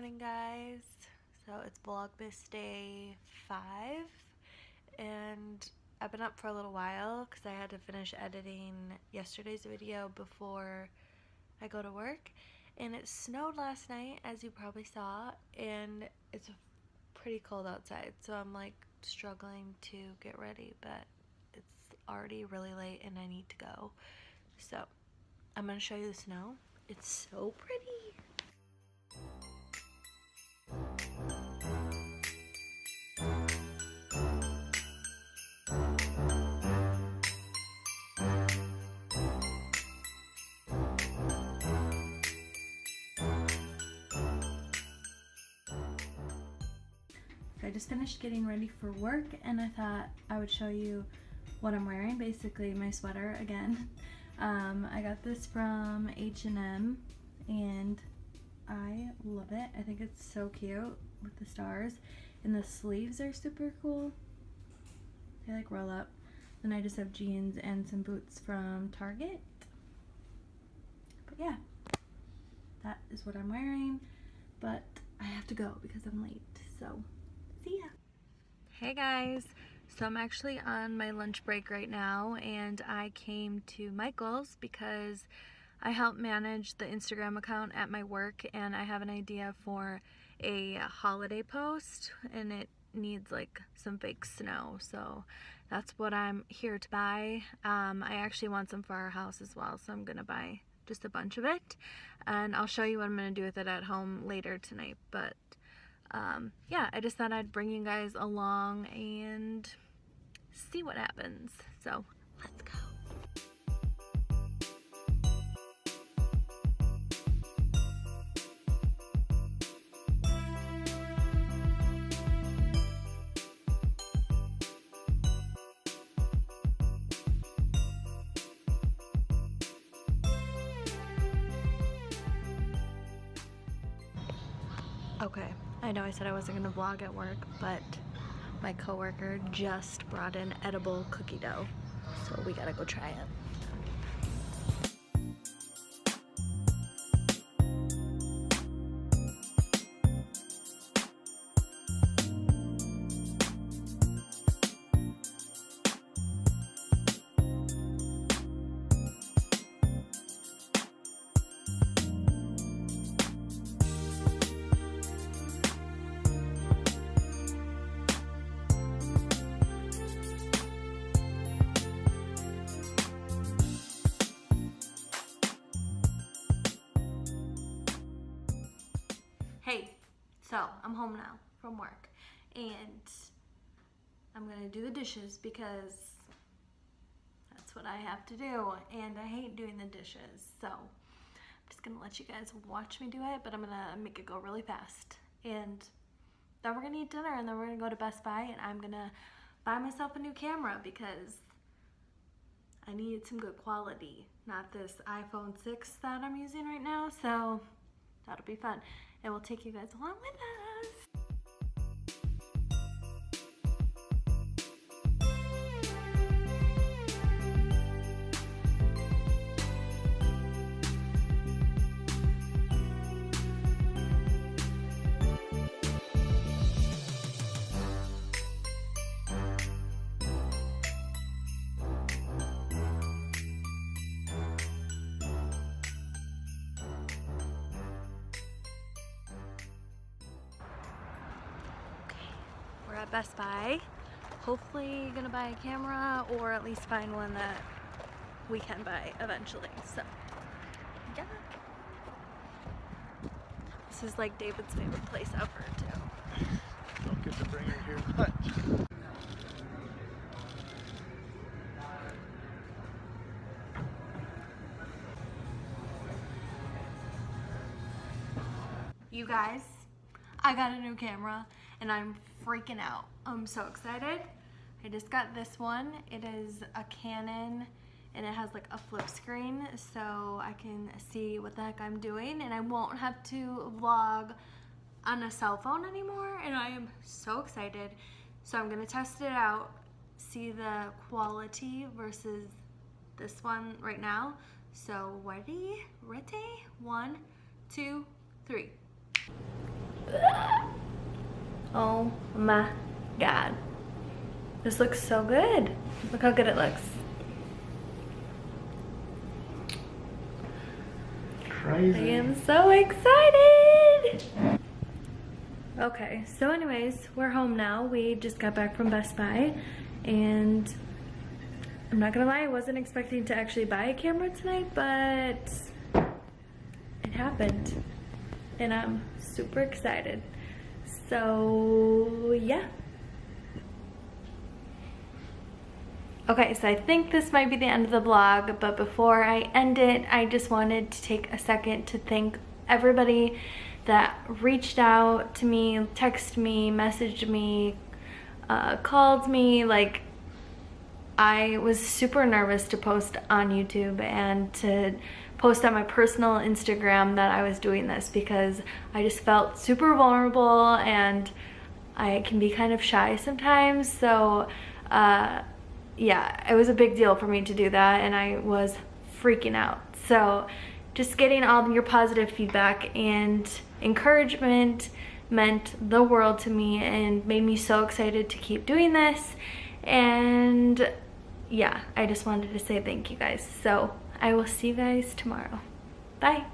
morning, guys. So it's Vlogmas day 5 and I've been up for a little while because I had to finish editing yesterday's video before I go to work, and it snowed last night, as you probably saw, and it's pretty cold outside, so I'm like struggling to get ready, but it's already really late and I need to go. So I'm gonna show you the snow. It's so pretty. I just finished getting ready for work and I thought I would show you what I'm wearing, basically my sweater again. I got this from H&M and I love it. I think it's so cute with the stars, and the sleeves are super cool. They like roll up. Then I just have jeans and some boots from Target. But yeah, that is what I'm wearing, but I have to go because I'm late, so see ya. Hey guys, so I'm actually on my lunch break right now, and I came to Michael's because I help manage the Instagram account at my work, and I have an idea for a holiday post, and it needs like some fake snow, so that's what I'm here to buy. I actually want some for our house as well, so I'm gonna buy just a bunch of it, and I'll show you what I'm gonna do with it at home later tonight. But yeah, I just thought I'd bring you guys along and see what happens. So let's go. Okay, I know I said I wasn't gonna vlog at work, but my coworker just brought in edible cookie dough, so we gotta go try it. Hey, so I'm home now from work, and I'm gonna do the dishes because that's what I have to do, and I hate doing the dishes, so I'm just gonna let you guys watch me do it, but I'm gonna make it go really fast, and then we're gonna eat dinner, and then we're gonna go to Best Buy, and I'm gonna buy myself a new camera because I need some good quality, not this iPhone 6 that I'm using right now, so that'll be fun. And we'll take you guys along with us. We're at Best Buy. Hopefully gonna buy a camera, or at least find one that we can buy eventually. So yeah. This is like David's favorite place ever too. Don't get to bring her here much. You guys, I got a new camera and I'm freaking out. I'm so excited. I just got this one. It is a Canon and it has like a flip screen, so I can see what the heck I'm doing, and I won't have to vlog on a cell phone anymore, and I am so excited. So I'm gonna test it out, see the quality versus this one right now. So ready, 1, 2, 3. Oh my god. This looks so good. Look how good it looks. Crazy. I am so excited. Okay, so anyways, we're home now. We just got back from Best Buy, and I'm not gonna lie, I wasn't expecting to actually buy a camera tonight, but it happened, and I'm super excited. So yeah. Okay, so I think this might be the end of the vlog, but before I end it, I just wanted to take a second to thank everybody that reached out to me, texted me, messaged me, called me. Like, I was super nervous to post on YouTube and to post on my personal Instagram that I was doing this, because I just felt super vulnerable and I can be kind of shy sometimes. So yeah, it was a big deal for me to do that, and I was freaking out. So just getting all your positive feedback and encouragement meant the world to me and made me so excited to keep doing this. And yeah, I just wanted to say thank you guys. So I will see you guys tomorrow. Bye.